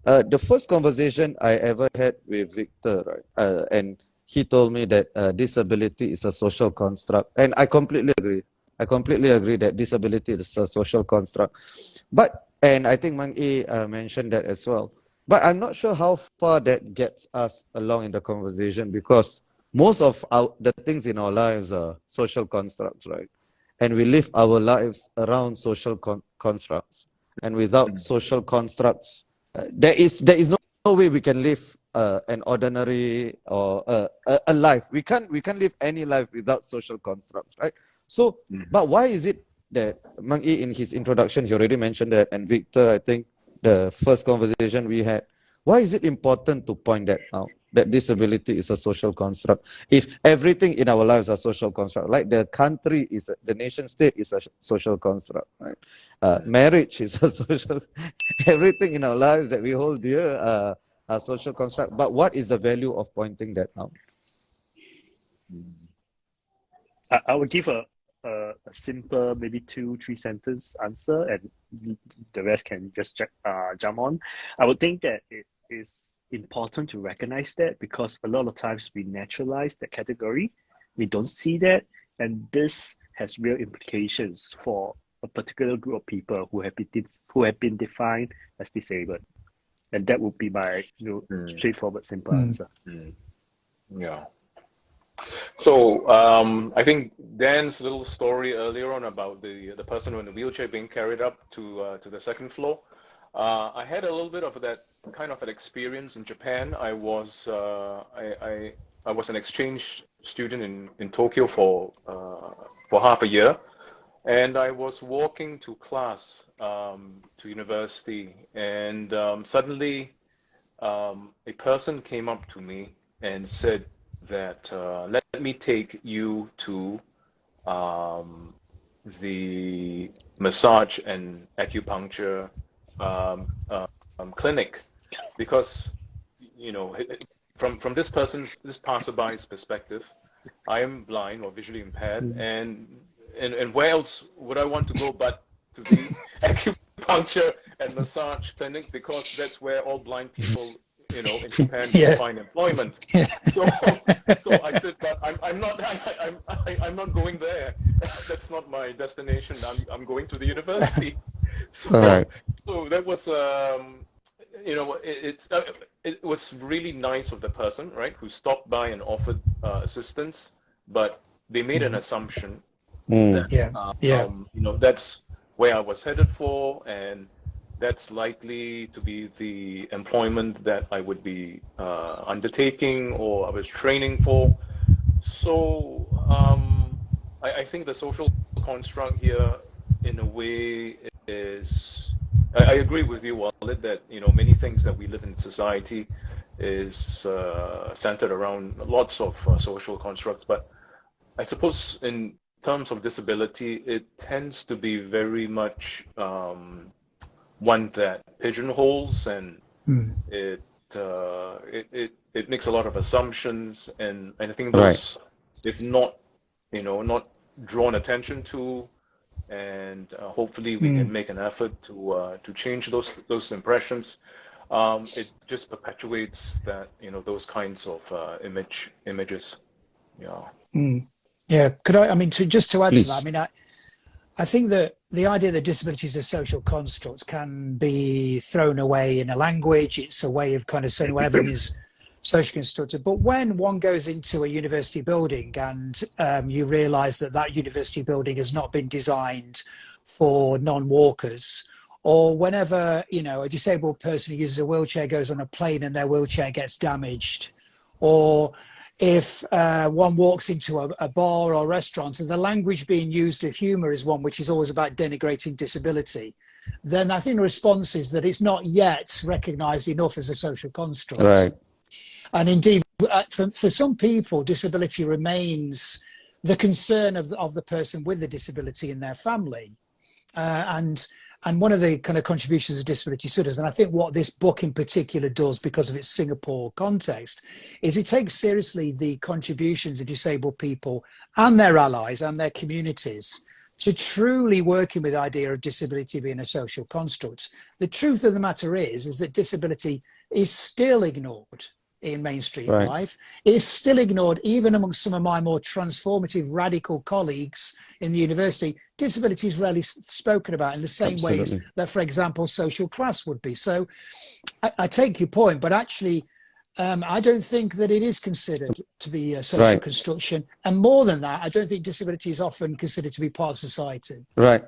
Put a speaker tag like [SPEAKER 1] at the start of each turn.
[SPEAKER 1] the first conversation I ever had with Victor, right? And he told me that disability is a social construct, and I completely agree. I completely agree that disability is a social construct. And I think Mang E mentioned that as well. But I'm not sure how far that gets us along in the conversation, because most of the things in our lives are social constructs, right? And we live our lives around social constructs. And without social constructs, there is no way we can live an ordinary or a life. We can't live any life without social constructs, right? So, but why is it that Mang Yi, in his introduction, he already mentioned that, and Victor, I think the first conversation we had, why is it important to point that out, that disability is a social construct? If everything in our lives are social construct, like the country is, the nation state is a social construct, right? Marriage is a social, everything in our lives that we hold dear are social construct. But what is the value of pointing that out?
[SPEAKER 2] I would give a simple, maybe 2-3 sentence answer, and the rest can just jump on. I would think that it is important to recognize that, because a lot of times we naturalize that category, we don't see that, and this has real implications for a particular group of people who have been defined as disabled. And that would be my straightforward, simple answer.
[SPEAKER 3] Yeah. So I think Dan's little story earlier on about the person in the wheelchair being carried up to the second floor. I had a little bit of that kind of an experience in Japan. I was an exchange student in Tokyo for half a year, and I was walking to class to university, and suddenly a person came up to me and said that let me take you to the massage and acupuncture clinic, because from this passerby's perspective, I am blind or visually impaired, and where else would I want to go but to the acupuncture and massage clinic, because that's where all blind people in Japan find employment. So I said, but I'm not going there. That's not my destination. I'm going to the university. So that was it was really nice of the person, right, who stopped by and offered assistance, but they made an assumption that that's where I was headed for, and that's likely to be the employment that I would be undertaking or I was training for. So I think the social construct here, in a way, is, I agree with you, Walid, that many things that we live in society is centered around lots of social constructs. But I suppose in terms of disability, it tends to be very much one that pigeonholes, and it makes a lot of assumptions, and I think those, if not not drawn attention to, and hopefully we can make an effort to change those impressions, it just perpetuates that those kinds of images.
[SPEAKER 4] Yeah, could I mean, just to add to that, I mean, I think that the idea that disabilities are social constructs can be thrown away in a language. It's a way of kind of saying, well, everything is social constructed. But when one goes into a university building and you realize that university building has not been designed for non-walkers, or whenever, a disabled person who uses a wheelchair goes on a plane and their wheelchair gets damaged, or if one walks into a bar or restaurant and the language being used of humour is one which is always about denigrating disability, then I think the response is that it's not yet recognised enough as a social construct.
[SPEAKER 1] Right.
[SPEAKER 4] And indeed, for some people, disability remains the concern of the person with the disability in their family. And one of the kind of contributions of disability studies, and I think what this book in particular does because of its Singapore context, is it takes seriously the contributions of disabled people and their allies and their communities to truly working with the idea of disability being a social construct. The truth of the matter is that disability is still ignored in mainstream
[SPEAKER 1] Right.
[SPEAKER 4] life. It is still ignored even amongst some of my more transformative, radical colleagues in the university. Disability is rarely spoken about in the same ways
[SPEAKER 1] Absolutely.
[SPEAKER 4] that, for example, social class would be. So I take your point, but actually, I don't think that it is considered to be a social
[SPEAKER 1] Right.
[SPEAKER 4] construction. And more than that, I don't think disability is often considered to be part of society.
[SPEAKER 1] Right.